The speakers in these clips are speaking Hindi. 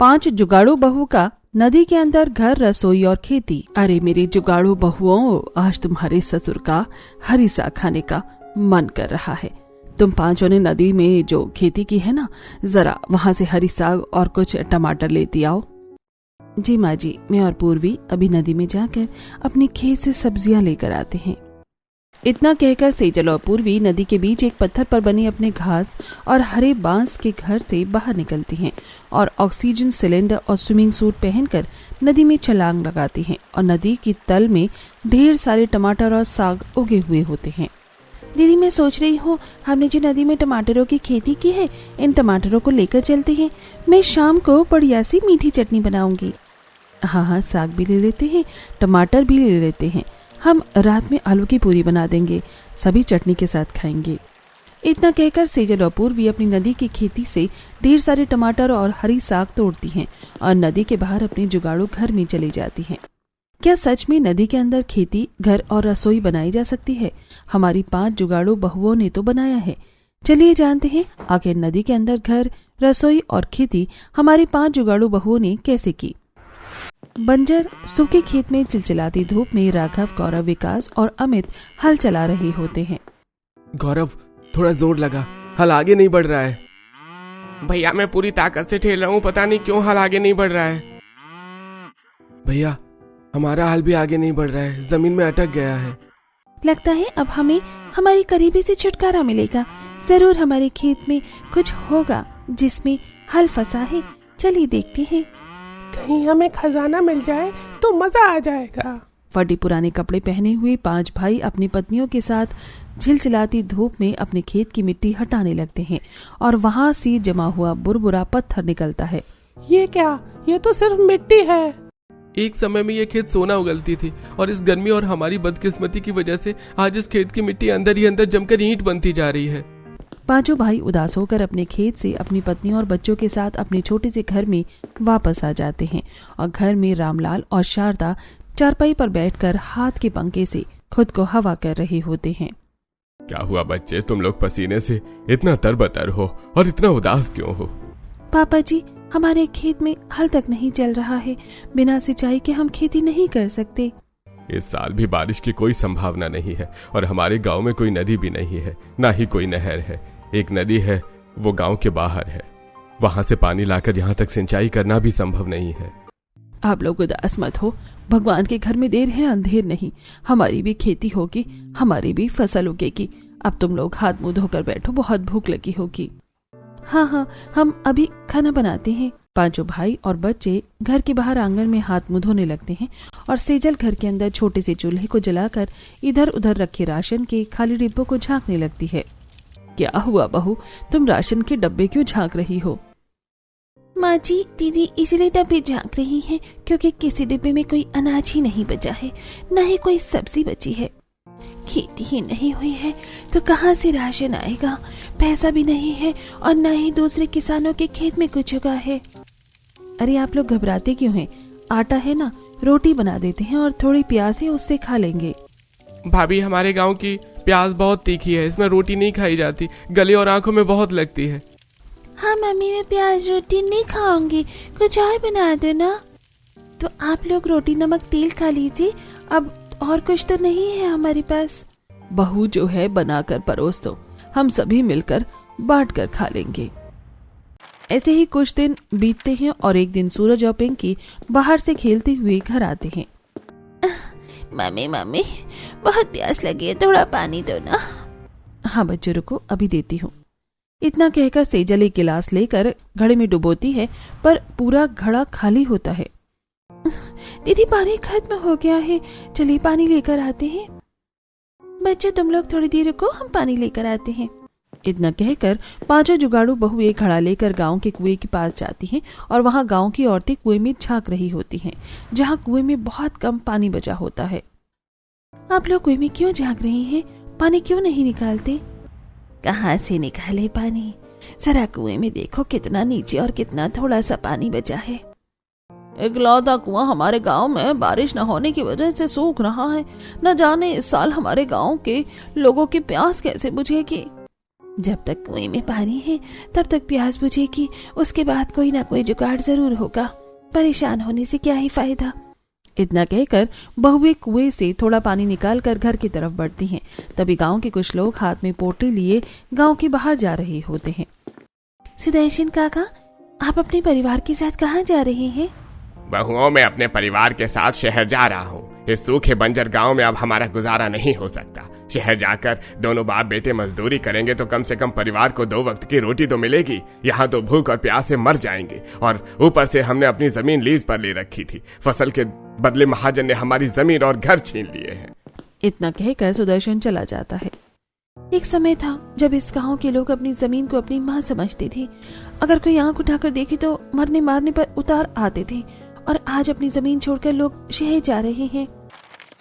5 जुगाड़ू बहू का नदी के अंदर घर, रसोई और खेती। अरे मेरी जुगाड़ू बहुओं, आज तुम्हारे ससुर का हरी साग खाने का मन कर रहा है। तुम 5 ने नदी में जो खेती की है ना, जरा वहाँ से हरी साग और कुछ टमाटर लेती आओ। जी माँ जी, मैं और पूर्वी अभी नदी में जाकर अपने खेत से सब्जियां लेकर आते हैं। इतना कहकर सेजल और पूर्वी नदी के बीच एक पत्थर पर बने अपने घास और हरे बांस के घर से बाहर निकलती हैं और ऑक्सीजन सिलेंडर और स्विमिंग सूट पहनकर नदी में छलांग लगाती हैं और नदी की तल में ढेर सारे टमाटर और साग उगे हुए होते हैं। दीदी, मैं सोच रही हूँ हमने जो नदी में टमाटरों की खेती की है, इन टमाटरों को लेकर चलते हैं। मैं शाम को बढ़िया सी मीठी चटनी बनाऊंगी। हाँ, साग भी ले लेते हैं, टमाटर भी ले लेते हैं। हम रात में आलू की पूरी बना देंगे, सभी चटनी के साथ खाएंगे। इतना कहकर सेजल और पूर्वी अपनी नदी की खेती से ढेर सारे टमाटर और हरी साग तोड़ती हैं और नदी के बाहर अपने जुगाड़ू घर में चली जाती हैं। क्या सच में नदी के अंदर खेती, घर और रसोई बनाई जा सकती है? हमारी 5 जुगाड़ू बहुओं ने तो बनाया है। चलिए जानते हैं आखिर नदी के अंदर घर, रसोई और खेती हमारी 5 जुगाड़ू बहुओं ने कैसे की। बंजर सूखे खेत में चिलचिलाती धूप में राघव, गौरव, विकास और अमित हल चला रहे होते हैं। गौरव, थोड़ा जोर लगा, हल आगे नहीं बढ़ रहा है। भैया, मैं पूरी ताकत से ठेल रहा हूँ, पता नहीं क्यों हल आगे नहीं बढ़ रहा है। भैया, हमारा हल भी आगे नहीं बढ़ रहा है, जमीन में अटक गया है। लगता है अब हमें हमारी करीबी से छुटकारा मिलेगा। जरूर हमारे खेत में कुछ होगा जिसमें हल फंसा है। चलिए देखते हैं। कहीं हमें खजाना मिल जाए तो मजा आ जाएगा। फटे पुराने कपड़े पहने हुए 5 भाई अपनी पत्नियों के साथ झिलचिलाती धूप में अपने खेत की मिट्टी हटाने लगते हैं और वहाँ से जमा हुआ बुरबुरा पत्थर निकलता है। ये क्या? ये तो सिर्फ मिट्टी है। एक समय में ये खेत सोना उगलती थी और इस गर्मी और हमारी बदकिस्मती की वजह से आज इस खेत की मिट्टी अंदर ही अंदर जमकर ईंट बनती जा रही है। 5 भाई उदास होकर अपने खेत से अपनी पत्नी और बच्चों के साथ अपने छोटे से घर में वापस आ जाते हैं और घर में रामलाल और शारदा चारपाई पर बैठकर हाथ के पंखे से खुद को हवा कर रहे होते हैं। क्या हुआ बच्चे, तुम लोग पसीने से इतना तरबतर हो और इतना उदास क्यों हो? पापा जी, हमारे खेत में हल तक नहीं चल रहा है। बिना सिंचाई के हम खेती नहीं कर सकते। इस साल भी बारिश की कोई संभावना नहीं है और हमारे गांव में कोई नदी भी नहीं है, ना ही कोई नहर है। एक नदी है, वो गांव के बाहर है। वहां से पानी लाकर यहाँ तक सिंचाई करना भी संभव नहीं है। आप लोग उदास मत हो, भगवान के घर में देर है अंधेर नहीं। हमारी भी खेती होगी, हमारी भी फसल उगेगी। अब तुम लोग हाथ मुंह धोकर बैठो, बहुत भूख लगी होगी। हाँ, हम अभी खाना बनाते हैं। 5 भाई और बच्चे घर के बाहर आंगन में हाथ मुंह धोने लगते हैं और सेजल घर के अंदर छोटे से चूल्हे को जलाकर इधर उधर रखे राशन के खाली डिब्बों को झांकने लगती है। क्या हुआ बहू, तुम राशन के डब्बे क्यों झांक रही हो? माँ जी, दीदी इसलिए डब्बे झांक रही हैं क्योंकि किसी डिब्बे में कोई अनाज ही नहीं बचा है, न ही कोई सब्जी बची है। खेती ही नहीं हुई है तो कहाँ से राशन आएगा? पैसा भी नहीं है और न ही दूसरे किसानों के खेत में कुछ उगा है। अरे आप लोग घबराते क्यों हैं? आटा है ना, रोटी बना देते हैं और थोड़ी प्याज है, उससे खा लेंगे। भाभी, हमारे गांव की प्याज बहुत तीखी है, इसमें रोटी नहीं खाई जाती, गले और आंखों में बहुत लगती है। हाँ मम्मी, मैं प्याज रोटी नहीं खाऊंगी, कुछ और बना दो ना। तो आप लोग रोटी नमक तेल खा लीजिए, अब और कुछ तो नहीं है हमारे पास। बहू जो है बनाकर परोस दो, हम सभी मिलकर बांट कर खा लेंगे। ऐसे ही कुछ दिन बीतते हैं और एक दिन सूरज और पिंकी बाहर से खेलते हुए घर आते हैं। मम्मी, बहुत प्यास लगी है, थोड़ा पानी दो ना। हाँ बच्चों, रुको अभी देती हूँ। इतना कहकर सेजल एक गिलास लेकर घड़े में डुबोती है, पर पूरा घड़ा खाली होता है। दीदी, पानी खत्म हो गया है, चलिए पानी लेकर आते हैं। बच्चे तुम लोग थोड़ी देर रुको, हम पानी लेकर आते हैं। इतना कहकर 5 जुगाड़ू बहू एक घड़ा लेकर गांव के कुएं के पास जाती हैं और वहां गांव की औरतें कुएं में झांक रही होती हैं, जहां कुएं में बहुत कम पानी बचा होता है। आप लोग कुएं में क्यों झांक रही हैं? पानी क्यों नहीं निकालते? कहाँ से निकाले पानी? जरा कुएं में देखो, कितना नीचे और कितना थोड़ा सा पानी बचा है। इकलौता कुआं हमारे गांव में बारिश न होने की वजह से सूख रहा है। न जाने इस साल हमारे गांव के लोगों की प्यास कैसे बुझेगी। जब तक कुएं में पानी है तब तक प्यास बुझेगी, उसके बाद कोई ना कोई जुगाड़ जरूर होगा। परेशान होने से क्या ही फायदा। इतना कहकर बहुएं कुएं से थोड़ा पानी निकालकर घर की तरफ बढ़ती हैं। तभी गांव के कुछ लोग हाथ में पोटली लिए गांव के बाहर जा रहे होते हैं। सुदर्शन काका, आप अपने परिवार के साथ कहाँ जा रहे हैं? बहुओं, मैं अपने परिवार के साथ शहर जा रहा हूँ। इस सूखे बंजर गांव में अब हमारा गुजारा नहीं हो सकता। शहर जाकर दोनों बाप बेटे मजदूरी करेंगे तो कम से कम परिवार को 2 वक्त की रोटी तो मिलेगी। यहाँ तो भूख और प्यास से मर जाएंगे, और ऊपर से हमने अपनी जमीन लीज पर ले रखी थी। फसल के बदले महाजन ने हमारी जमीन और घर छीन लिए हैं। इतना कहकर सुदर्शन चला जाता है। एक समय था जब इस गांव के लोग अपनी जमीन को अपनी माँ समझते थे। अगर कोई आंख उठाकर देखे तो मरने मारने पर उतार आते थे, और आज अपनी जमीन छोड़कर लोग शहर जा रहे हैं।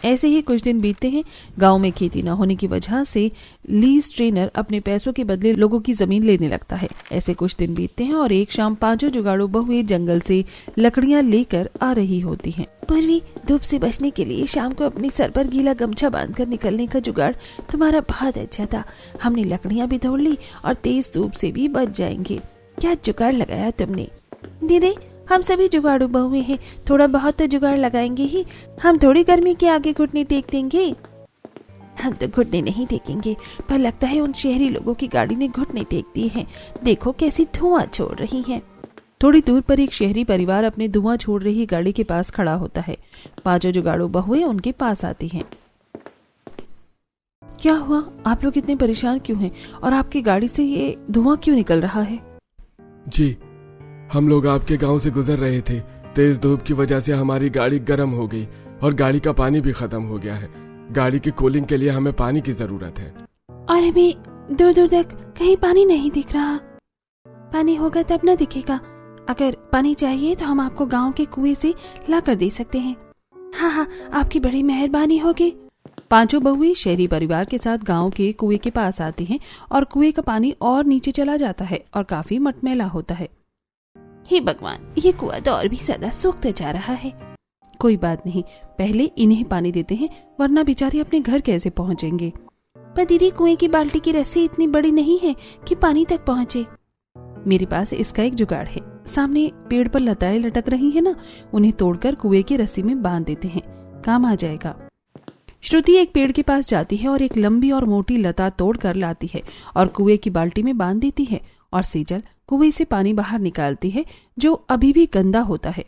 ऐसे ही कुछ दिन बीतते हैं। गांव में खेती न होने की वजह से लीज ट्रेनर अपने पैसों के बदले लोगों की जमीन लेने लगता है। ऐसे कुछ दिन बीतते हैं और एक शाम 5 जुगाड़ू बहुएं जंगल से लकड़ियां लेकर आ रही होती हैं। पूर्वी, धूप से बचने के लिए शाम को अपने सर पर गीला गमछा बांधकर निकलने का जुगाड़ तुम्हारा बहुत अच्छा था। हमने लकड़ियां भी तोड़ ली और तेज धूप से भी बच जाएंगे। क्या जुगाड़ लगाया तुमने? दीदी, हम सभी जुगाड़ू बहुएं हैं, थोड़ा बहुत तो जुगाड़ लगाएंगे ही। हम थोड़ी गर्मी के आगे घुटने टेक देंगे। हम तो घुटने नहीं टेकेंगे, पर लगता है उन शहरी लोगों की गाड़ी ने घुटने टेक दिए हैं। देखो कैसी धुआं छोड़ रही है। थोड़ी दूर पर एक शहरी परिवार अपने धुआं छोड़ रही गाड़ी के पास खड़ा होता है। 5 जुगाड़ू बहुएं उनके पास आती हैं। क्या हुआ? आप लोग इतने परेशान क्यों हैं? और आपकी गाड़ी से ये धुआं क्यों निकल रहा है? जी, हम लोग आपके गांव से गुजर रहे थे। तेज धूप की वजह से हमारी गाड़ी गर्म हो गई और गाड़ी का पानी भी खत्म हो गया है। गाड़ी की कूलिंग के लिए हमें पानी की जरूरत है। और अभी दूर दूर तक कहीं पानी नहीं दिख रहा। पानी होगा तब न दिखेगा। अगर पानी चाहिए तो हम आपको गांव के कुएं से ला कर दे सकते हैं। हाँ हाँ, आपकी बड़ी मेहरबानी होगी। 5 बहुएं शहरी परिवार के साथ गांव के कुएं के पास आती हैं और कुएं का पानी और नीचे चला जाता है और काफी मटमैला होता है। हे भगवान, ये कुआं तो और भी ज्यादा सूखता जा रहा है। कोई बात नहीं, पहले इन्हें पानी देते हैं, वरना बेचारे अपने घर कैसे पहुँचेंगे। पर दीदी, कुएं की बाल्टी की रस्सी इतनी बड़ी नहीं है कि पानी तक पहुँचे। मेरे पास इसका एक जुगाड़ है। सामने पेड़ पर लताएं लटक रही है ना, उन्हें तोड़कर कुएं की रस्सी में बांध देते हैं, काम आ जाएगा। श्रुति एक पेड़ के पास जाती है और एक लंबी और मोटी लता तोड़ कर लाती है और कुएं की बाल्टी में बांध देती है, और सेजल कुएं से पानी बाहर निकालती है जो अभी भी गंदा होता है।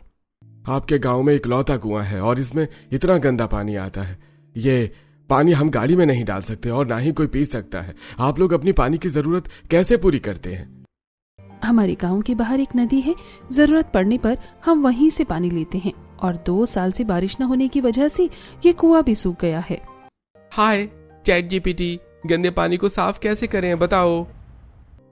आपके गांव में इकलौता कुआं है और इसमें इतना गंदा पानी आता है। ये पानी हम गाड़ी में नहीं डाल सकते और ना ही कोई पी सकता है। आप लोग अपनी पानी की जरूरत कैसे पूरी करते हैं? हमारे गांव के बाहर एक नदी है, जरूरत पड़ने पर हम वहीं से पानी लेते हैं, और 2 साल से बारिश न होने की वजह से ये कुआं भी सूख गया है। हाय चैट जीपीटी, गंदे पानी को साफ कैसे करें बताओ।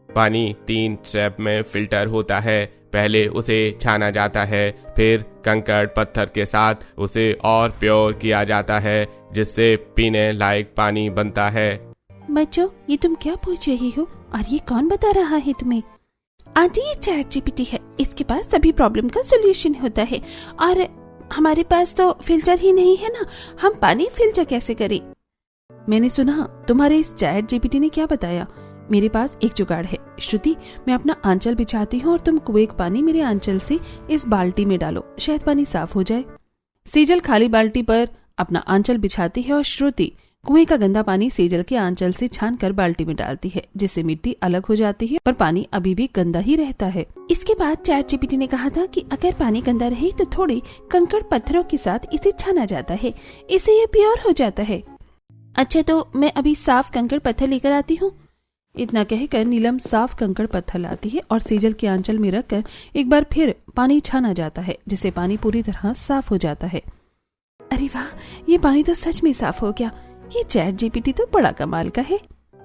पानी 3 स्टेप में फिल्टर होता है। पहले उसे छाना जाता है, फिर कंकड़ पत्थर के साथ उसे और प्योर किया जाता है, जिससे पीने लायक पानी बनता है। बच्चों, ये तुम क्या पूछ रही हो और ये कौन बता रहा है तुम्हें? आंटी, ये चैट जीपीटी है। इसके पास सभी प्रॉब्लम का सोल्यूशन होता है, और हमारे पास तो फिल्टर ही नहीं है ना, हम पानी फिल्टर कैसे करें? मैंने सुना तुम्हारे इस चैट जीपीटी ने क्या बताया। मेरे पास एक जुगाड़ है। श्रुति, मैं अपना आंचल बिछाती हूँ और तुम कुएं का पानी मेरे आंचल से इस बाल्टी में डालो, शायद पानी साफ हो जाए। सेजल खाली बाल्टी पर अपना आंचल बिछाती है और श्रुति कुएं का गंदा पानी सेजल के आंचल से छानकर बाल्टी में डालती है, जिससे मिट्टी अलग हो जाती है, पर पानी अभी भी गंदा ही रहता है। इसके बाद चैट जीपीटी ने कहा था कि अगर पानी गंदा रहे तो थोड़े कंकड़ पत्थरों के साथ इसे छाना जाता है, इससे ये प्योर हो जाता है। अच्छा, तो मैं अभी साफ कंकड़ पत्थर लेकर आती हूँ। इतना कहकर नीलम साफ कंकड़ पत्थर लाती है और सेजल के आंचल में रखकर एक बार फिर पानी छाना जाता है, जिससे पानी पूरी तरह साफ हो जाता है। अरे वाह, ये पानी तो सच में साफ हो गया। ये चैट जीपीटी तो बड़ा कमाल का है।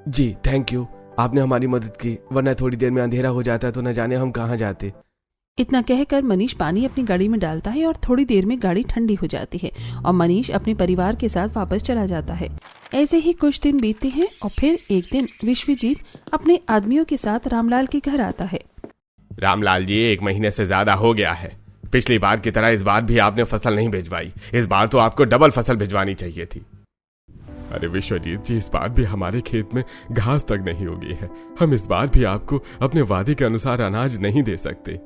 जी थैंक यू, आपने हमारी मदद की, वरना थोड़ी देर में अंधेरा हो जाता तो न जाने हम कहाँ जाते। इतना कहकर मनीष पानी अपनी गाड़ी में डालता है और थोड़ी देर में गाड़ी ठंडी हो जाती है और मनीष अपने परिवार के साथ वापस चला जाता है। ऐसे ही कुछ दिन बीतते हैं और फिर एक दिन विश्वजीत अपने आदमियों के साथ रामलाल के घर आता है। रामलाल जी, 1 महीने से ज्यादा हो गया है। पिछली बार की तरह इस बार भी आपने फसल नहीं भिजवाई। इस बार तो आपको डबल फसल भिजवानी चाहिए थी। अरे विश्वजीत जी, इस बार भी हमारे खेत में घास तक नहीं उगी है। हम इस बार भी आपको अपने वादे के अनुसार अनाज नहीं दे सकते।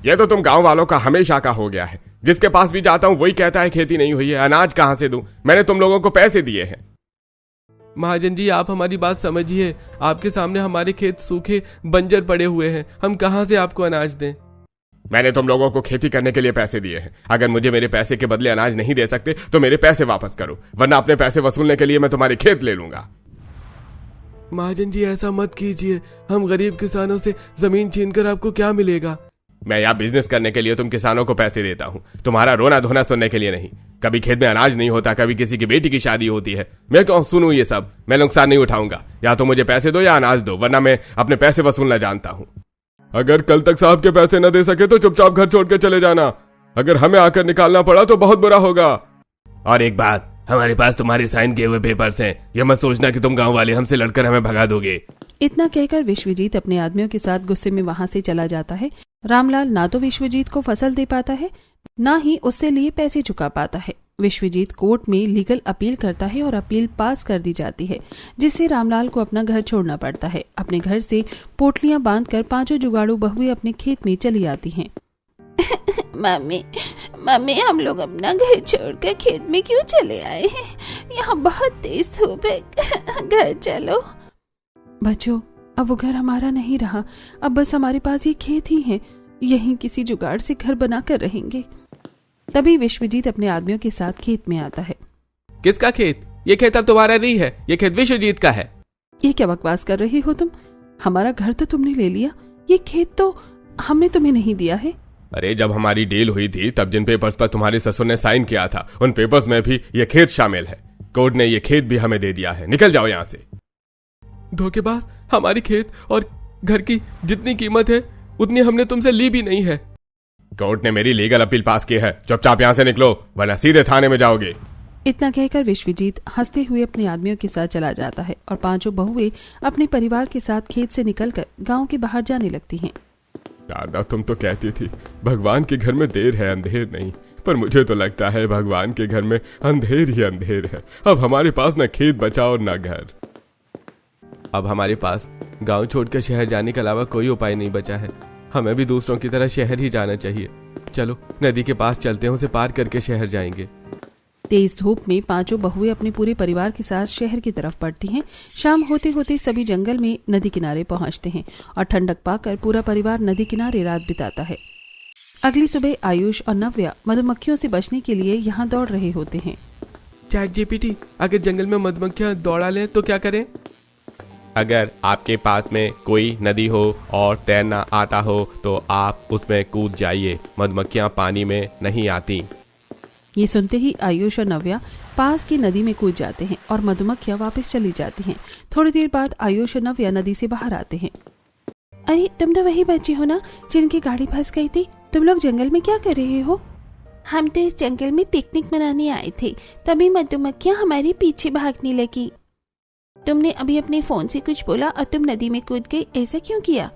यह तो तुम गांव वालों का हमेशा का हो गया है। जिसके पास भी जाता हूं वही कहता है खेती नहीं हुई है, अनाज कहां से दूं? मैंने तुम लोगों को पैसे दिए हैं। महाजन जी, आप हमारी बात समझिए। आपके सामने हमारे खेत सूखे बंजर पड़े हुए हैं, हम कहां से आपको अनाज दें? मैंने तुम लोगों को खेती करने के लिए पैसे दिए हैं। अगर मुझे मेरे पैसे के बदले अनाज नहीं दे सकते तो मेरे पैसे वापस करो, वरना अपने पैसे वसूलने के लिए मैं तुम्हारे खेत ले लूंगा। महाजन जी, ऐसा मत कीजिए। हम गरीब किसानों से जमीन छीनकर आपको क्या मिलेगा? मैं यहाँ बिजनेस करने के लिए तुम किसानों को पैसे देता हूँ, तुम्हारा रोना धोना सुनने के लिए नहीं। कभी खेत में अनाज नहीं होता, कभी किसी की बेटी की शादी होती है। मैं क्यों सुनूं ये सब? मैं नुकसान नहीं उठाऊंगा। या तो मुझे पैसे दो या अनाज दो, वरना मैं अपने पैसे वसूलना जानता हूँ। अगर कल तक साहब के पैसे न दे सके तो चुपचाप घर छोड़ के चले जाना। अगर हमें आकर निकालना पड़ा तो बहुत बुरा होगा। और एक बात, हमारे पास तुम्हारे साइन किए हुए पेपर्स हैं। यह मत सोचना कि तुम गांव वाले हमसे लड़कर हमें भगा दोगे। इतना कहकर विश्वजीत अपने आदमियों के साथ गुस्से में वहां से चला जाता है। रामलाल ना तो विश्वजीत को फसल दे पाता है, ना ही उससे लिए पैसे चुका पाता है। विश्वजीत कोर्ट में लीगल अपील करता है और अपील पास कर दी जाती है, जिससे रामलाल को अपना घर छोड़ना पड़ता है। अपने घर से पोटलियां बांधकर पांचों जुगाड़ू बहुएं अपने खेत में चली आती हैं। मम्मी, हम लोग अपना घर छोड़कर खेत में क्यों चले आए हैं? यहाँ बहुत तेज धूप है। घर चलो। बच्चों, अब वो घर हमारा नहीं रहा। अब बस हमारे पास ये खेत ही है। यहीं किसी जुगाड़ से घर बनाकर रहेंगे। तभी विश्वजीत अपने आदमियों के साथ खेत में आता है। किसका खेत? ये खेत अब तुम्हारा नहीं है, ये खेत विश्वजीत का है। ये क्या बकवास कर रहे हो तुम? हमारा घर तो तुमने ले लिया, ये खेत तो हमने तुम्हें नहीं दिया है। अरे जब हमारी डील हुई थी तब जिन पेपर्स पर तुम्हारे ससुर ने साइन किया था उन पेपर्स में भी ये खेत शामिल है। कोर्ट ने ये खेत भी हमें दे दिया है। निकल जाओ यहाँ से। धोखेबाज, हमारी खेत और घर की जितनी कीमत है उतनी हमने तुमसे ली भी नहीं है। कोर्ट ने मेरी लीगल अपील पास की है। चुपचाप यहाँ से निकलो, वरना सीधे थाने में जाओगे। इतना कहकर विश्वजीत हंसते हुए अपने आदमियों के साथ चला जाता है और पांचों बहुएं अपने परिवार के साथ खेत से निकलकर गांव के बाहर जाने लगती हैं। शारदा, तुम तो कहती थी भगवान के घर में देर है अंधेर नहीं, पर मुझे तो लगता है भगवान के घर में अंधेर ही अंधेर है। अब हमारे पास न खेत बचा और न घर। अब हमारे पास गांव छोड़कर शहर जाने के अलावा कोई उपाय नहीं बचा है। हमें भी दूसरों की तरह शहर ही जाना चाहिए। चलो नदी के पास चलते हैं, उसे पार करके शहर जाएंगे। तेज धूप में पांचों बहुएं अपने पूरे परिवार के साथ शहर की तरफ बढ़ती हैं। शाम होते होते सभी जंगल में नदी किनारे पहुंचते हैं और ठंडक पाकर पूरा परिवार नदी किनारे रात बिताता है। अगली सुबह आयुष और नव्या मधुमक्खियों से बचने के लिए यहाँ दौड़ रहे होते हैं। चैट जीपीटी, अगर जंगल में मधुमक्खियां दौड़ा लें तो क्या करें? अगर आपके पास में कोई नदी हो और तैरना आता हो तो आप उसमें कूद जाइए। मधुमक्खियां पानी में नहीं आती। ये सुनते ही आयुष और नव्या पास की नदी में कूद जाते हैं और मधुमक्खियां वापस चली जाती हैं। थोड़ी देर बाद आयुष और नव्या नदी से बाहर आते हैं। अरे, तुम तो वही बच्चे हो ना जिनकी गाड़ी फंस गई थी? तुम लोग जंगल में क्या कर रहे हो? हम तो इस जंगल में पिकनिक मनाने आए थे, तभी मधुमक्खियां हमारे पीछे भागने लगी। तुमने अभी अपने फोन से कुछ बोला और तुम नदी में कूद गई, ऐसा क्यों किया?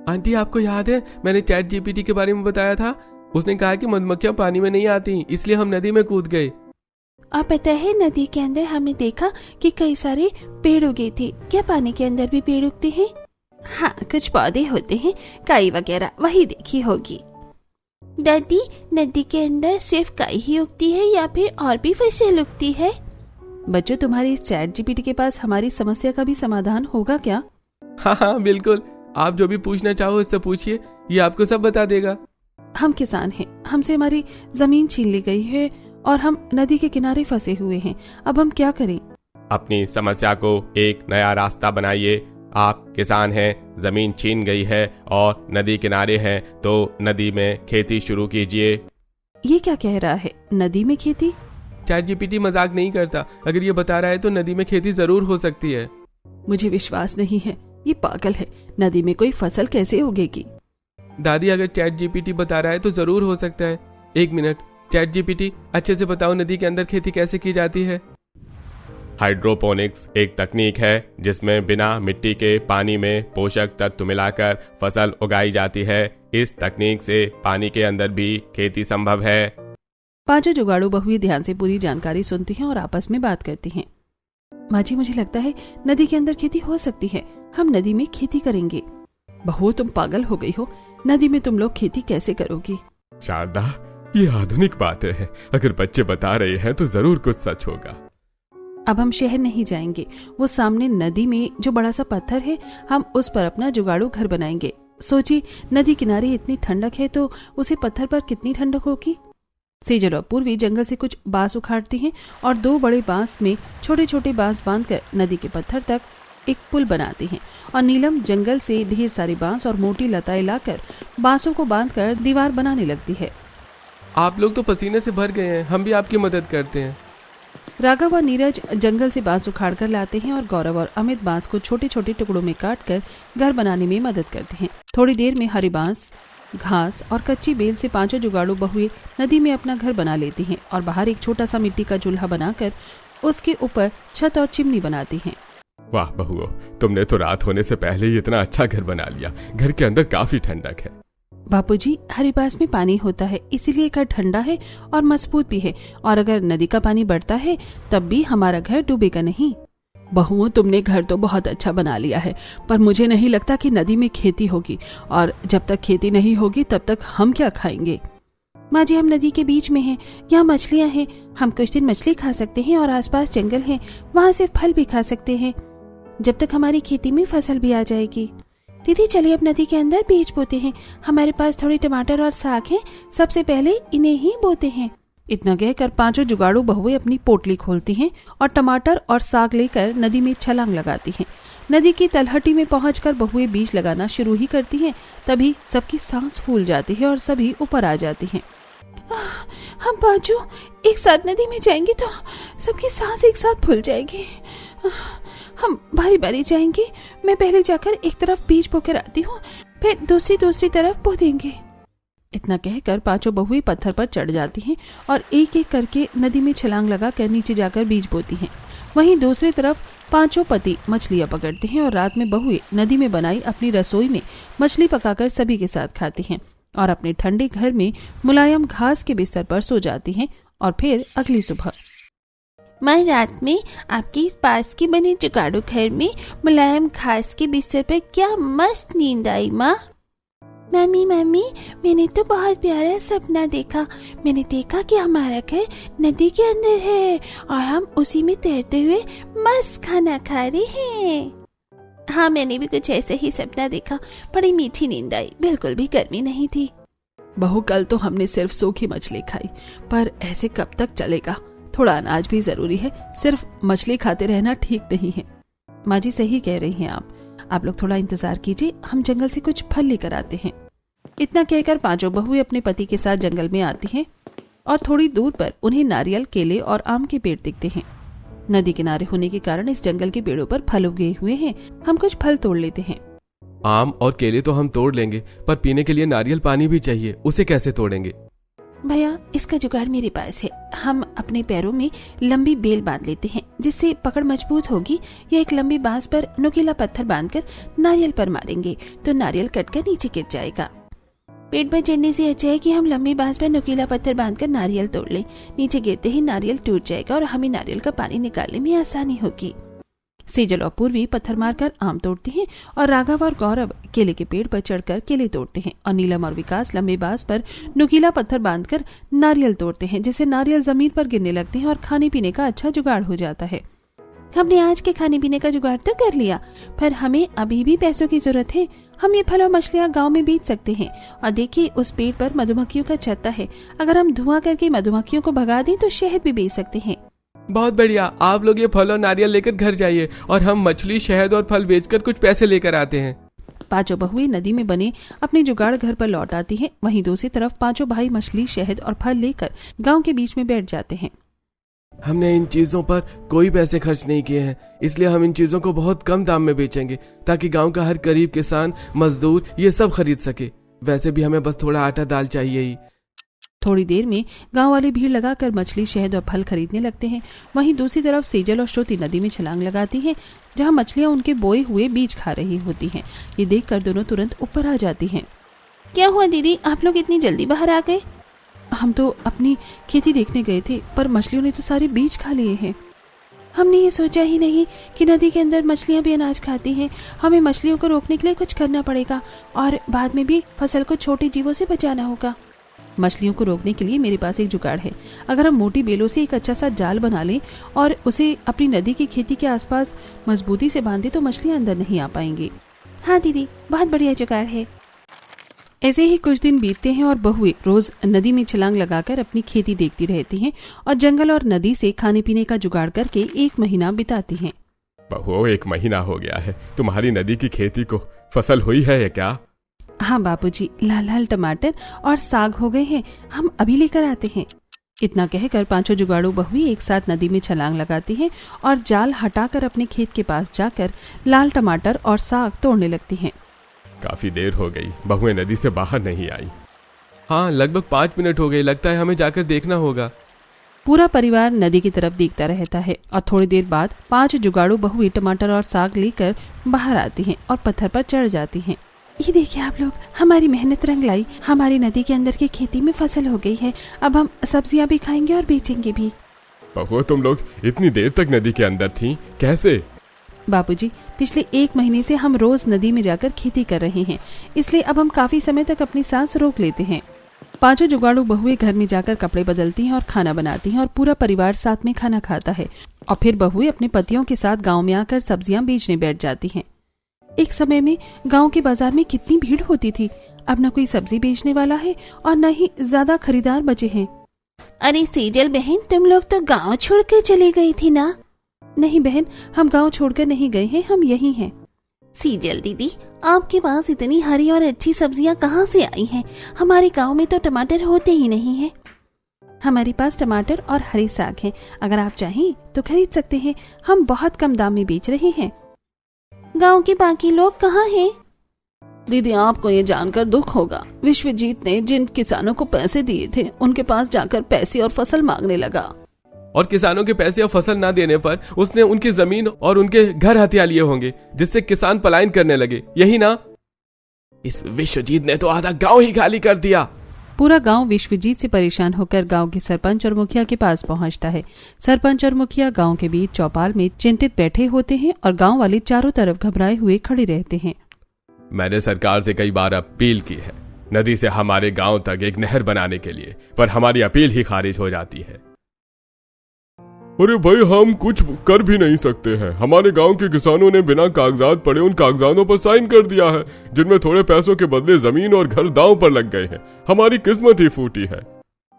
आंटी, आपको याद है मैंने चैट जीपीटी के बारे में बताया था? उसने कहा कि मधुमक्खियां पानी में नहीं आती, इसलिए हम नदी में कूद गए। और पता है, नदी के अंदर हमने देखा कि कई सारे पेड़ उगे थे। क्या पानी के अंदर भी पेड़ उगते हैं? हाँ, कुछ पौधे होते हैं, काई वगैरह, वही देखी होगी। दादी, नदी के अंदर सिर्फ काई ही उगती है या फिर और भी फसल उगती है? बच्चों, तुम्हारी इस चैट जीपीटी के पास हमारी समस्या का भी समाधान होगा क्या? हाँ, बिल्कुल। आप जो भी पूछना चाहो इससे पूछिए, ये आपको सब बता देगा। हम किसान हैं, हमसे हमारी जमीन छीन ली गई है और हम नदी के किनारे फंसे हुए हैं। अब हम क्या करें? अपनी समस्या को एक नया रास्ता बनाइए। आप किसान हैं, जमीन छीन गई है और नदी किनारे हैं, तो नदी में खेती शुरू कीजिए। ये क्या कह रहा है? नदी में खेती? चैट जीपीटी मजाक नहीं करता। अगर ये बता रहा है तो नदी में खेती जरूर हो सकती है। मुझे विश्वास नहीं है, ये पागल है। नदी में कोई फसल कैसे उगेगी? दादी, अगर चैट जीपीटी बता रहा है तो जरूर हो सकता है। एक मिनट, चैट जीपीटी, अच्छे से बताओ नदी के अंदर खेती कैसे की जाती है? हाइड्रोपोनिक्स एक तकनीक है जिसमें बिना मिट्टी के पानी में पोषक तत्व मिलाकर फसल उगाई जाती है। इस तकनीक से पानी के अंदर भी खेती संभव है। पांचों जुगाड़ू बहुएं ध्यान से पूरी जानकारी सुनती हैं और आपस में बात करती हैं। माँ जी, मुझे लगता है नदी के अंदर खेती हो सकती है, हम नदी में खेती करेंगे। बहू, तुम पागल हो गई हो, नदी में तुम लोग खेती कैसे करोगी? शारदा, ये आधुनिक बातें हैं, अगर बच्चे बता रहे हैं तो जरूर कुछ सच होगा। अब हम शहर नहीं जाएंगे, वो सामने नदी में जो बड़ा सा पत्थर है, हम उस पर अपना जुगाड़ू घर बनाएंगे। सोचिए, नदी किनारे इतनी ठंडक है तो उसे पत्थर पर कितनी ठंडक होगी। सेजल और पूर्वी जंगल से कुछ बांस उखाड़ती हैं और 2 बड़े बांस में छोटे छोटे बांस बांधकर नदी के पत्थर तक एक पुल बनाती हैं और नीलम जंगल से ढेर सारे बांस और मोटी लताएं लाकर बांसों को बांधकर दीवार बनाने लगती है। आप लोग तो पसीने से भर गए हैं, हम भी आपकी मदद करते हैं। राघव और नीरज जंगल से बांस उखाड़ कर लाते हैं और गौरव और अमित बांस को छोटे छोटे टुकड़ों में काटकर घर बनाने में मदद करते हैं। थोड़ी देर में हरे बांस, घास और कच्ची बेल से पांचों जुगाड़ू बहुएं नदी में अपना घर बना लेती हैं और बाहर एक छोटा सा मिट्टी का चूल्हा बनाकर उसके ऊपर छत और चिमनी बनाती हैं। वाह बहुओं, तुमने तो रात होने से पहले ही इतना अच्छा घर बना लिया। घर के अंदर काफी ठंडक है। बापूजी, हरे बांस में पानी होता है, इसीलिए घर ठंडा है और मजबूत भी है, और अगर नदी का पानी बढ़ता है तब भी हमारा घर डूबेगा नहीं। बहुओं, तुमने घर तो बहुत अच्छा बना लिया है, पर मुझे नहीं लगता कि नदी में खेती होगी, और जब तक खेती नहीं होगी तब तक हम क्या खाएंगे? माँ जी, हम नदी के बीच में हैं, यहाँ मछलियाँ हैं, हम कुछ दिन मछली खा सकते हैं और आसपास जंगल है, वहाँ से फल भी खा सकते हैं, जब तक हमारी खेती में फसल भी आ जाएगी। दीदी, चलिए अब नदी के अंदर बीज बोते हैं, हमारे पास थोड़े टमाटर और साग हैं, सबसे पहले इन्हें ही बोते हैं। इतना कहकर पांचों जुगाड़ू बहुएं अपनी पोटली खोलती हैं और टमाटर और साग लेकर नदी में छलांग लगाती हैं। नदी की तलहटी में पहुंचकर बहुएं बीज लगाना शुरू ही करती हैं, तभी सबकी सांस फूल जाती है और सभी ऊपर आ जाती हैं। हम पांचों एक साथ नदी में जाएंगे तो सबकी सांस एक साथ फूल जाएगी। हम बारी बारी जाएंगे, मैं पहले जाकर एक तरफ बीज बोकर आती हूँ, फिर दूसरी तरफ बो देंगे। इतना कहकर पांचों बहुएं पत्थर पर चढ़ जाती हैं और एक एक करके नदी में छलांग लगाकर नीचे जाकर बीज बोती हैं। वहीं दूसरी तरफ पांचों पति मछलियां पकड़ते हैं और रात में बहुएं नदी में बनाई अपनी रसोई में मछली पकाकर सभी के साथ खाती हैं और अपने ठंडे घर में मुलायम घास के बिस्तर पर सो जाती हैं। और फिर अगली सुबह, मैं रात में आपके पास के बने जुगाड़ू घर में मुलायम घास के बिस्तर पर क्या मस्त नींद आई माँ। मम्मी, मैंने तो बहुत प्यारा सपना देखा। मैंने देखा कि हमारा घर नदी के अंदर है और हम उसी में तैरते हुए मस्त खाना खा रहे हैं। हाँ, मैंने भी कुछ ऐसा ही सपना देखा, बड़ी मीठी नींद आई, बिल्कुल भी गर्मी नहीं थी। बहू, कल तो हमने सिर्फ सूखी मछली खाई, पर ऐसे कब तक चलेगा? थोड़ा अनाज भी जरूरी है, सिर्फ मछली खाते रहना ठीक नहीं है। माँ जी, सही कह रही हैं आप लोग थोड़ा इंतजार कीजिए, हम जंगल से कुछ फल लेकर आते हैं। इतना कहकर पांचों बहुएं अपने पति के साथ जंगल में आती हैं और थोड़ी दूर पर उन्हें नारियल, केले और आम के पेड़ दिखते हैं। नदी किनारे होने के कारण इस जंगल के पेड़ों पर फल उगे हुए हैं, हम कुछ फल तोड़ लेते हैं। आम और केले तो हम तोड़ लेंगे, पर पीने के लिए नारियल पानी भी चाहिए, उसे कैसे तोड़ेंगे? भैया, इसका जुगाड़ मेरे पास है। हम अपने पैरों में लंबी बेल बांध लेते हैं, जिससे पकड़ मजबूत होगी, या एक लंबी बांस पर नुकीला पत्थर बांधकर नारियल पर मारेंगे तो नारियल कटकर नीचे गिर जाएगा। पेड़ पर चढ़ने से अच्छा है कि हम लंबी बांस पर नुकीला पत्थर बांधकर नारियल तोड़ लें। नीचे गिरते ही नारियल टूट जाएगा और हमें नारियल का पानी निकालने में आसानी होगी। सेजल और पूर्वी पत्थर मारकर आम तोड़ते हैं और राघव और गौरव केले के पेड़ पर चढ़कर केले तोड़ते हैं और नीलम और विकास लंबे बांस पर नुकीला पत्थर बांधकर नारियल तोड़ते हैं, जिससे नारियल जमीन पर गिरने लगते हैं और खाने पीने का अच्छा जुगाड़ हो जाता है। हमने आज के खाने पीने का जुगाड़ तो कर लिया, पर हमें अभी भी पैसों की जरूरत है। हम ये फल और मछलियाँ गाँव में बेच सकते हैं। और देखिए, उस पेड़ पर मधुमक्खियों का छत्ता है, अगर हम धुआं करके मधुमक्खियों को भगा दें तो शहद भी बेच सकते हैं। बहुत बढ़िया, आप लोग ये फल और नारियल लेकर घर जाइए और हम मछली, शहद और फल बेचकर कुछ पैसे लेकर आते हैं। पांचों बहुएं नदी में बने अपने जुगाड़ घर पर लौट आती हैं। वहीं दूसरी तरफ पांचों भाई मछली, शहद और फल लेकर गांव के बीच में बैठ जाते हैं। हमने इन चीजों पर कोई पैसे खर्च नहीं किए हैं, इसलिए हम इन चीजों को बहुत कम दाम में बेचेंगे ताकि गांव का हर गरीब किसान, मजदूर ये सब खरीद सके। वैसे भी हमें बस थोड़ा आटा दाल चाहिए ही। थोड़ी देर में गांव वाले भीड़ लगाकर मछली, शहद और फल खरीदने लगते हैं। वहीं दूसरी तरफ सेजल और श्रुति नदी में छलांग लगाती हैं, जहां मछलियां उनके बोए हुए बीज खा रही होती हैं। ये देखकर दोनों तुरंत ऊपर आ जाती हैं। क्या हुआ दीदी, आप लोग इतनी जल्दी बाहर आ गए? हम तो अपनी खेती देखने गए थे, पर मछलियों ने तो सारे बीज खा लिए हैं। हमने ये सोचा ही नहीं कि नदी के अंदर मछलियाँ भी अनाज खाती हैं। हमें मछलियों को रोकने के लिए कुछ करना पड़ेगा और बाद में भी फसल को छोटे जीवों से बचाना होगा। मछलियों को रोकने के लिए मेरे पास एक जुगाड़ है। अगर हम मोटी बेलों से एक अच्छा सा जाल बना लें और उसे अपनी नदी की खेती के आसपास मजबूती से बांधे तो मछलियाँ अंदर नहीं आ पाएंगी। हाँ दीदी, बहुत बढ़िया जुगाड़ है। ऐसे ही कुछ दिन बीतते हैं और बहुएं रोज नदी में छलांग लगाकर अपनी खेती देखती रहती हैं और जंगल और नदी से खाने पीने का जुगाड़ करके 1 महीना बिताती हैं। बहुओं, 1 महीना हो गया है, तुम्हारी नदी की खेती को फसल हुई है या क्या? हाँ बापूजी, लाल लाल टमाटर और साग हो गए हैं, हम अभी लेकर आते हैं। इतना कहकर 5 जुगाड़ू बहुएं एक साथ नदी में छलांग लगाती हैं और जाल हटाकर अपने खेत के पास जाकर लाल टमाटर और साग तोड़ने लगती हैं। काफी देर हो गई, बहुएं नदी से बाहर नहीं आई। हाँ, लगभग 5 मिनट हो गए, लगता है हमें जाकर देखना होगा। पूरा परिवार नदी की तरफ देखता रहता है और थोड़ी देर बाद 5 जुगाड़ू बहुएं टमाटर और साग लेकर बाहर आती हैं और पत्थर पर चढ़ जाती हैं। ये देखिए आप लोग, हमारी मेहनत रंग लाई। हमारी नदी के अंदर की खेती में फसल हो गई है। अब हम सब्जियां भी खाएंगे और बेचेंगे भी। बहुओं, तुम लोग इतनी देर तक नदी के अंदर थी, कैसे? बापूजी, पिछले 1 महीने से हम रोज नदी में जाकर खेती कर रहे हैं, इसलिए अब हम काफी समय तक अपनी सांस रोक लेते हैं। 5 जुगाड़ू बहुएं घर में जाकर कपड़े बदलती हैं और खाना बनाती हैं और पूरा परिवार साथ में खाना खाता है और फिर बहुएं अपने पतियों के साथ गांव में आकर सब्जियां बेचने बैठ जाती हैं। एक समय में गांव के बाजार में कितनी भीड़ होती थी। अब न कोई सब्जी बेचने वाला है और न ही ज्यादा खरीदार बचे हैं। अरे सेजल बहन, तुम लोग तो गांव छोड़कर चली गई थी ना? नहीं बहन, हम गांव छोड़कर नहीं गए हैं, हम यहीं हैं। सीजल दीदी, आपके पास इतनी हरी और अच्छी सब्जियां कहाँ से आई हैं? हमारे गांव में तो टमाटर होते ही नहीं हैं। हमारे पास टमाटर और हरे साग हैं, अगर आप चाहें तो खरीद सकते हैं, हम बहुत कम दाम में बेच रहे हैं। गांव के बाकी लोग कहाँ हैं? दीदी, आपको ये जानकर दुख होगा, विश्वजीत ने जिन किसानों को पैसे दिए थे उनके पास जाकर पैसे और फसल मांगने लगा। और किसानों के पैसे और फसल ना देने पर उसने उनकी जमीन और उनके घर हथिया लिए होंगे, जिससे किसान पलायन करने लगे, यही ना? इस विश्वजीत ने तो आधा गांव ही खाली कर दिया। पूरा गांव विश्वजीत से परेशान होकर गांव के सरपंच और मुखिया के पास पहुंचता है। सरपंच और मुखिया गांव के बीच चौपाल में चिंतित बैठे होते हैं और गांव वाले चारों तरफ घबराए हुए खड़े रहते हैं। मैंने सरकार से कई बार अपील की है नदी से हमारे गांव तक एक नहर बनाने के लिए, पर हमारी अपील ही खारिज हो जाती है। अरे भाई, हम कुछ कर भी नहीं सकते हैं। हमारे गांव के किसानों ने बिना कागजात पढ़े उन कागजातों पर साइन कर दिया है, जिनमें थोड़े पैसों के बदले जमीन और घर दांव पर लग गए हैं। हमारी किस्मत ही फूटी है।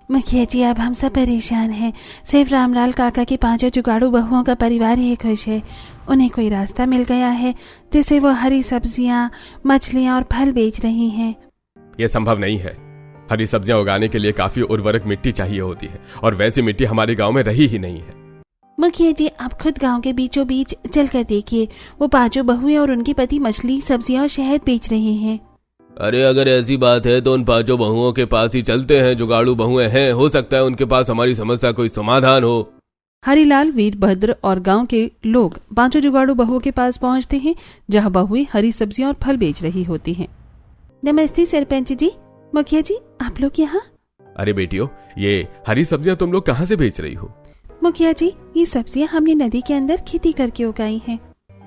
मुखिया जी, अब हम सब परेशान हैं। सिर्फ रामलाल काका के 5 जुगाड़ू बहुओं का परिवार ही खुश है। उन्हें कोई रास्ता मिल गया है जिससे वो हरी सब्जियां, मछलियां और फल बेच रही हैं। यह संभव नहीं है। हरी सब्जियां उगाने के लिए काफी उर्वरक मिट्टी चाहिए होती है और वैसी मिट्टी हमारे गांव में रही ही नहीं है। मुखिया जी, आप खुद गांव के बीचों बीच चलकर देखिए, वो 5 बहुएं और उनके पति मछली, सब्जियां और शहद बेच रहे हैं। अरे अगर ऐसी बात है तो उन 5 बहुओं के पास ही चलते हैं। जुगाड़ू बहुएं हैं, हो सकता है उनके पास हमारी समस्या कोई समाधान हो। हरिलाल, वीरभद्र और गांव के लोग 5 जुगाड़ू बहुओं के पास पहुंचते हैं, जहां बहुएं हरी सब्जियां और फल बेच रही होती हैं। नमस्ते सरपंच जी, मुखिया जी, आप लोग यहाँ? अरे बेटियों, ये हरी सब्जियां तुम लोग कहाँ से बेच रही हो? मुखिया जी, ये सब्जियां हमने नदी के अंदर खेती करके उगाई हैं।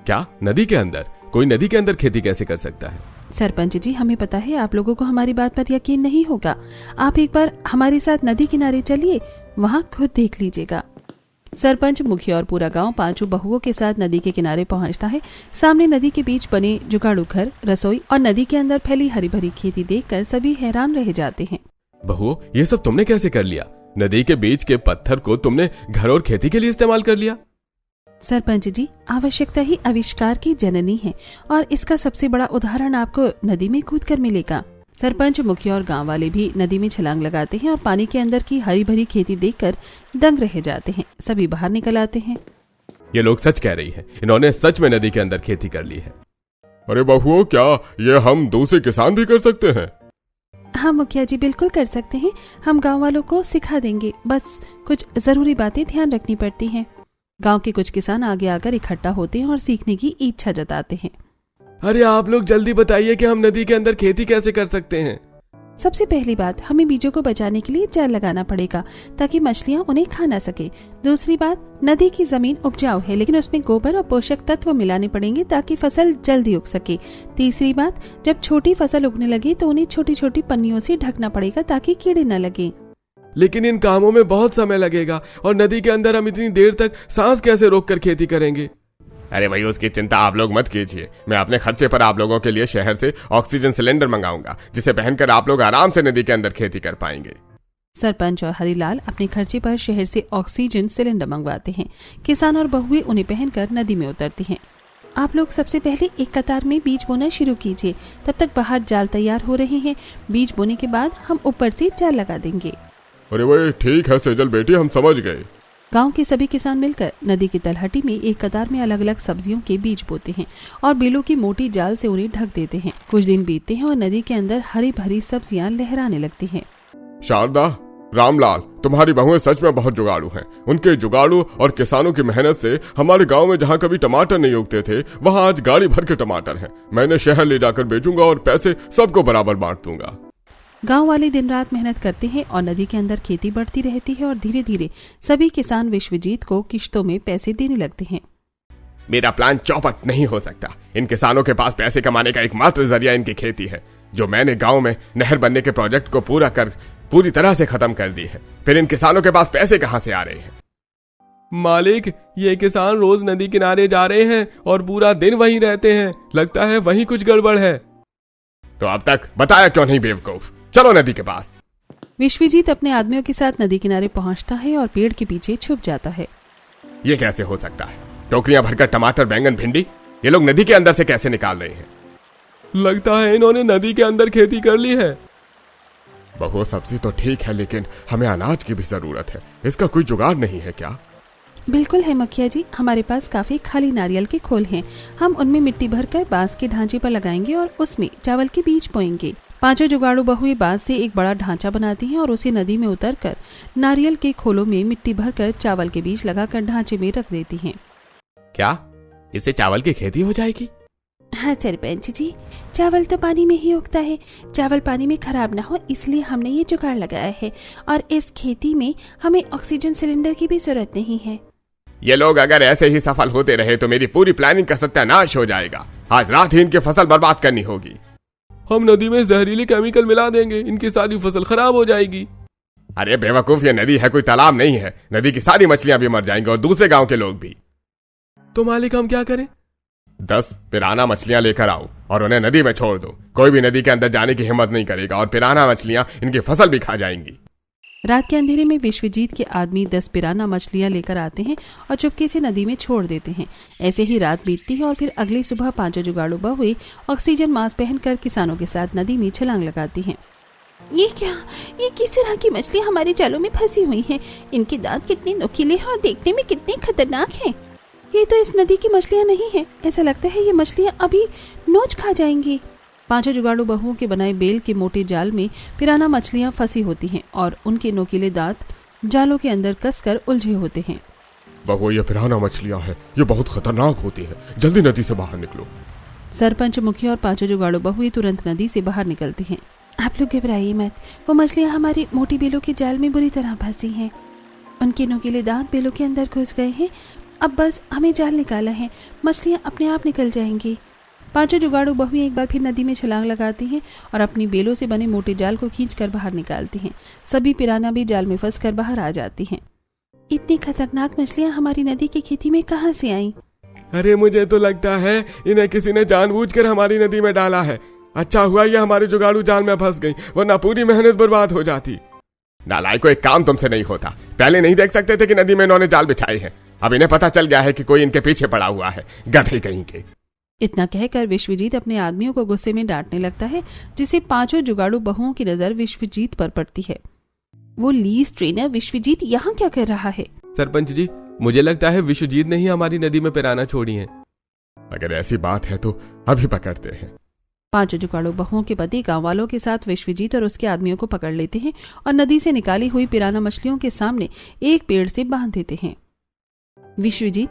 क्या नदी के अंदर? कोई नदी के अंदर खेती कैसे कर सकता है? सरपंच जी, हमें पता है आप लोगों को हमारी बात पर यकीन नहीं होगा। आप एक बार हमारे साथ नदी किनारे चलिए, वहाँ खुद देख लीजिएगा। सरपंच, मुखिया और पूरा गांव 5 बहुओं के साथ नदी के किनारे पहुंचता है। सामने नदी के बीच बने जुगाड़ू घर, रसोई और नदी के अंदर फैली हरी भरी खेती देखकर सभी हैरान रह जाते हैं। बहुओं, ये सब तुमने कैसे कर लिया? नदी के बीच के पत्थर को तुमने घर और खेती के लिए इस्तेमाल कर लिया? सरपंच जी, आवश्यकता ही आविष्कार की जननी है और इसका सबसे बड़ा उदाहरण आपको नदी में कूदकर मिलेगा। सरपंच, मुखिया और गांव वाले भी नदी में छलांग लगाते हैं और पानी के अंदर की हरी भरी खेती देखकर दंग रह जाते हैं। सभी बाहर निकल आते हैं। ये लोग सच कह रही हैं, इन्होंने सच में नदी के अंदर खेती कर ली है। अरे बहुओं, क्या ये हम दूसरे किसान भी कर सकते हैं? हाँ मुखिया जी, बिल्कुल कर सकते हैं। हम गांव वालों को सिखा देंगे, बस कुछ जरूरी बातें ध्यान रखनी पड़ती हैं। गांव के कुछ किसान आगे आकर इकट्ठा होते हैं और सीखने की इच्छा जताते हैं। अरे आप लोग जल्दी बताइए कि हम नदी के अंदर खेती कैसे कर सकते हैं। सबसे पहली बात, हमें बीजों को बचाने के लिए जाल लगाना पड़ेगा ताकि मछलियाँ उन्हें खा ना सके। दूसरी बात, नदी की जमीन उपजाऊ है लेकिन उसमें गोबर और पोषक तत्व मिलाने पड़ेंगे ताकि फसल जल्दी उग सके। तीसरी बात, जब छोटी फसल उगने लगे तो उन्हें छोटी छोटी पन्नियों से ढकना पड़ेगा ताकि कीड़े न लगे। लेकिन इन कामों में बहुत समय लगेगा और नदी के अंदर हम इतनी देर तक सांस कैसे रोककर खेती करेंगे? अरे भाई उसकी चिंता आप लोग मत कीजिए, मैं अपने खर्चे पर आप लोगों के लिए शहर से ऑक्सीजन सिलेंडर मंगाऊंगा जिसे पहनकर आप लोग आराम से नदी के अंदर खेती कर पाएंगे। सरपंच और हरिलाल अपने खर्चे पर शहर से ऑक्सीजन सिलेंडर मंगवाते हैं। किसान और बहुएं उन्हें पहनकर नदी में उतरती हैं। आप लोग सबसे पहले एक कतार में बीज बोना शुरू कीजिए, तब तक बाहर जाल तैयार हो रहे हैं। बीज बोने के बाद हम ऊपर से जाल लगा देंगे। अरे भाई ठीक है सेजल बेटी, हम समझ गए। गांव के सभी किसान मिलकर नदी की तलहटी में एक कतार में अलग अलग सब्जियों के बीज बोते हैं और बेलों की मोटी जाल से उन्हें ढक देते हैं। कुछ दिन बीतते हैं और नदी के अंदर हरी भरी सब्जियां लहराने लगती हैं। शारदा, रामलाल, तुम्हारी बहुएं सच में बहुत जुगाड़ू हैं। उनके जुगाड़ू और किसानों की मेहनत से हमारे गांव में जहां कभी टमाटर नहीं उगते थे वहां आज गाड़ी भर के टमाटर हैं। मैं इन्हें शहर ले जाकर बेचूंगा और पैसे सबको बराबर बांट दूंगा। गांव वाले दिन रात मेहनत करते हैं और नदी के अंदर खेती बढ़ती रहती है और धीरे धीरे सभी किसान विश्वजीत को किश्तों में पैसे देने लगते हैं। मेरा प्लान चौपट नहीं हो सकता। इन किसानों के पास पैसे कमाने का एकमात्र जरिया इनकी खेती है, जो मैंने गांव में नहर बनने के प्रोजेक्ट को पूरी तरह से खत्म कर दी है। फिर इन किसानों के पास पैसे कहां से आ रहे हैं? मालिक, ये किसान रोज नदी किनारे जा रहे हैं और पूरा दिन वहीं रहते हैं। लगता है वहीं कुछ गड़बड़ है। तो अब तक बताया क्यों नहीं बेवकूफ? चलो नदी के पास। विश्वजीत अपने आदमियों के साथ नदी किनारे पहुंचता है और पेड़ के पीछे छुप जाता है। ये कैसे हो सकता है? टोकरियां भरकर टमाटर, बैंगन, भिंडी ये लोग नदी के अंदर से कैसे निकाल रहे हैं? लगता है इन्होंने नदी के अंदर खेती कर ली है। बहु सब्जी तो ठीक है लेकिन हमें अनाज की भी जरूरत है। इसका कोई जुगाड़ नहीं है क्या? बिल्कुल है मुखिया जी, हमारे पास काफी खाली नारियल के खोल हैं। हम उनमें मिट्टी भरकर बांस के ढांचे पर लगाएंगे और उसमें चावल के बीज बोएंगे। पांचों जुगाड़ू बहुएं बांस से एक बड़ा ढांचा बनाती हैं और उसे नदी में उतरकर नारियल के खोलों में मिट्टी भरकर चावल के बीज लगाकर ढांचे में रख देती हैं। क्या इससे चावल की खेती हो जाएगी? हाँ सरपंच जी, चावल तो पानी में ही उगता है। चावल पानी में खराब ना हो इसलिए हमने ये जुगाड़ लगाया है और इस खेती में हमें ऑक्सीजन सिलेंडर की भी जरूरत नहीं है। ये लोग अगर ऐसे ही सफल होते रहे तो मेरी पूरी प्लानिंग का सत्यानाश हो जाएगा। आज रात ही इनकी फसल बर्बाद करनी होगी। हम नदी में जहरीले केमिकल मिला देंगे, इनकी सारी फसल खराब हो जाएगी। अरे बेवकूफ, ये नदी है कोई तालाब नहीं है। नदी की सारी मछलियां भी मर जाएंगी और दूसरे गांव के लोग भी। तो मालिक हम क्या करें? 10 पिराना मछलियां लेकर आओ और उन्हें नदी में छोड़ दो। कोई भी नदी के अंदर जाने की हिम्मत नहीं करेगा और पिराना मछलियां इनकी फसल भी खा जाएंगी। रात के अंधेरे में विश्वजीत के आदमी 10 पिराना मछलियां लेकर आते हैं और चुपके से नदी में छोड़ देते हैं। ऐसे ही रात बीतती है और फिर अगली सुबह पांचों जुगाड़ू बहुएं ऑक्सीजन मास्क पहनकर किसानों के साथ नदी में छलांग लगाती हैं। ये क्या? ये किस तरह की मछलियाँ हमारे जालों में फंसी हुई हैं? इनके दांत कितने नुकीले हैं और देखने में कितने खतरनाक हैं। ये तो इस नदी की मछलियां नहीं है, ऐसा लगता है ये मछलियां अभी नोच खा जाएंगी। पांचों जुगाड़ू बहुओं के बनाए बेल के मोटे जाल में पिराना मछलियां फंसी होती हैं और उनके नोकीले दांत जालों के अंदर कसकर उलझे होते हैं। बहु, ये पिराना मछलियां हैं, ये बहुत खतरनाक होती है। जल्दी नदी से बाहर निकलो। सरपंच, मुखिया और पांचों जुगाड़ू बहुएं तुरंत नदी से बाहर निकलती हैं। आप लोग घबराइए मत, वो मछलियाँ हमारी मोटी बेलों के जाल में बुरी तरह फंसी हैं। उनके नोकीले दांत बेलों के अंदर घुस गए हैं। अब बस हमें जाल निकाला है, मछलियाँ अपने आप निकल जाएंगी। पांचों जुगाड़ू बहुएं एक बार फिर नदी में छलांग लगाती हैं और अपनी बेलों से बने मोटे जाल को खींचकर बाहर निकालती हैं। सभी पिराना भी जाल में फंसकर बाहर आ जाती हैं। इतनी खतरनाक मछलियाँ हमारी नदी की खेती में कहाँ से आईं? अरे मुझे तो लगता है इन्हें किसी ने जानबूझकर हमारी नदी में डाला है। अच्छा हुआ ये हमारे जुगाड़ू जाल में फंस गई, वरना पूरी मेहनत बर्बाद हो जाती। नालायकों, एक काम तुमसे नहीं होता। पहले नहीं देख सकते थे कि नदी में इन्होंने जाल बिछाए हैं? अब इन्हें पता चल गया है कि कोई इनके पीछे पड़ा हुआ है। गधे कहीं के। इतना कहकर विश्वजीत अपने आदमियों को गुस्से में डांटने लगता है, जिससे पांचों जुगाड़ू बहुओं की नजर विश्वजीत पर पड़ती है। वो लीज ट्रेनर विश्वजीत यहाँ क्या कर रहा है? सरपंच जी, मुझे लगता है विश्वजीत ने ही हमारी नदी में पिराना छोड़ी है। अगर ऐसी बात है तो अभी पकड़ते हैं। पांचों जुगाड़ू बहुओं के पति गांव वालों के साथ विश्वजीत और उसके आदमियों को पकड़ लेते हैं और नदी से निकाली हुई पिराना मछलियों के सामने एक पेड़ से बांध देते हैं। विश्वजीत,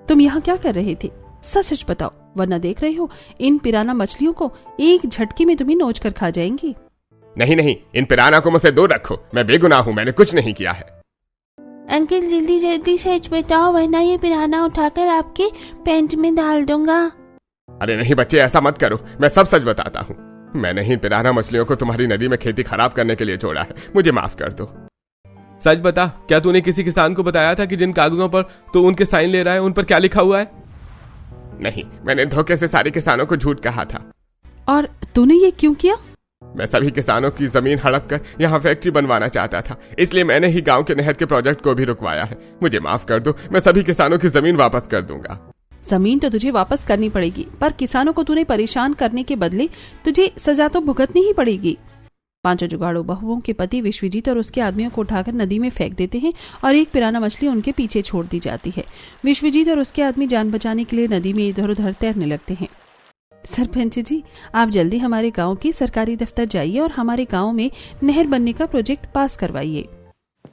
तुम यहाँ क्या कर रहे थे? सच सच बताओ, वरना देख रहे हो इन पिराना मछलियों को एक झटके में तुम्हें नोच कर खा जाएंगी। नहीं नहीं, इन पिराना को मुझसे दूर रखो, मैं बेगुनाह हूँ, मैंने कुछ नहीं किया है। अंकल जल्दी जल्दी सच बताओ, वरना ये पिराना उठाकर आपके पेंट में डाल दूंगा। अरे नहीं बच्चे, ऐसा मत करो, मैं सब सच बताता हूँ। मैंने ही पिराना मछलियों को तुम्हारी नदी में खेती खराब करने के लिए छोड़ा है, मुझे माफ कर दो। सच बता, क्या तूने किसी किसान को बताया था कि जिन कागजों पर तू उनके साइन ले रहा है उन पर क्या लिखा हुआ है? नहीं, मैंने धोखे से सारे किसानों को झूठ कहा था। और तूने ये क्यों किया? मैं सभी किसानों की जमीन हड़प कर यहाँ फैक्ट्री बनवाना चाहता था, इसलिए मैंने ही गांव के नहर के प्रोजेक्ट को भी रुकवाया है। मुझे माफ कर दो, मैं सभी किसानों की जमीन वापस कर दूंगा। जमीन तो तुझे वापस करनी पड़ेगी, पर किसानों को तूने परेशान करने के बदले तुझे सजा तो भुगतनी ही पड़ेगी। पांचों जुगाड़ू बहुओं के पति विश्वजीत और उसके आदमियों को उठाकर नदी में फेंक देते हैं और एक पिराना मछली उनके पीछे छोड़ दी जाती है। विश्वजीत और उसके आदमी जान बचाने के लिए नदी में इधर उधर तैरने लगते हैं। सरपंच जी, आप जल्दी हमारे गांव के सरकारी दफ्तर जाइए और हमारे गांव में नहर बनने का प्रोजेक्ट पास करवाइए।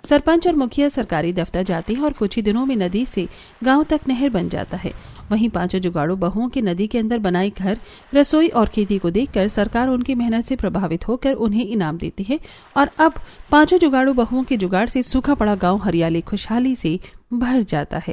सरपंच और मुखिया सरकारी दफ्तर जाते हैं और कुछ ही दिनों में नदी से गांव तक नहर बन जाता है। वहीं पांचों जुगाड़ू बहुओं के नदी के अंदर बनाए घर, रसोई और खेती को देखकर सरकार उनकी मेहनत से प्रभावित होकर उन्हें इनाम देती है और अब पांचों जुगाड़ू बहुओं के जुगाड़ से सूखा पड़ा गांव हरियाली खुशहाली से भर जाता है।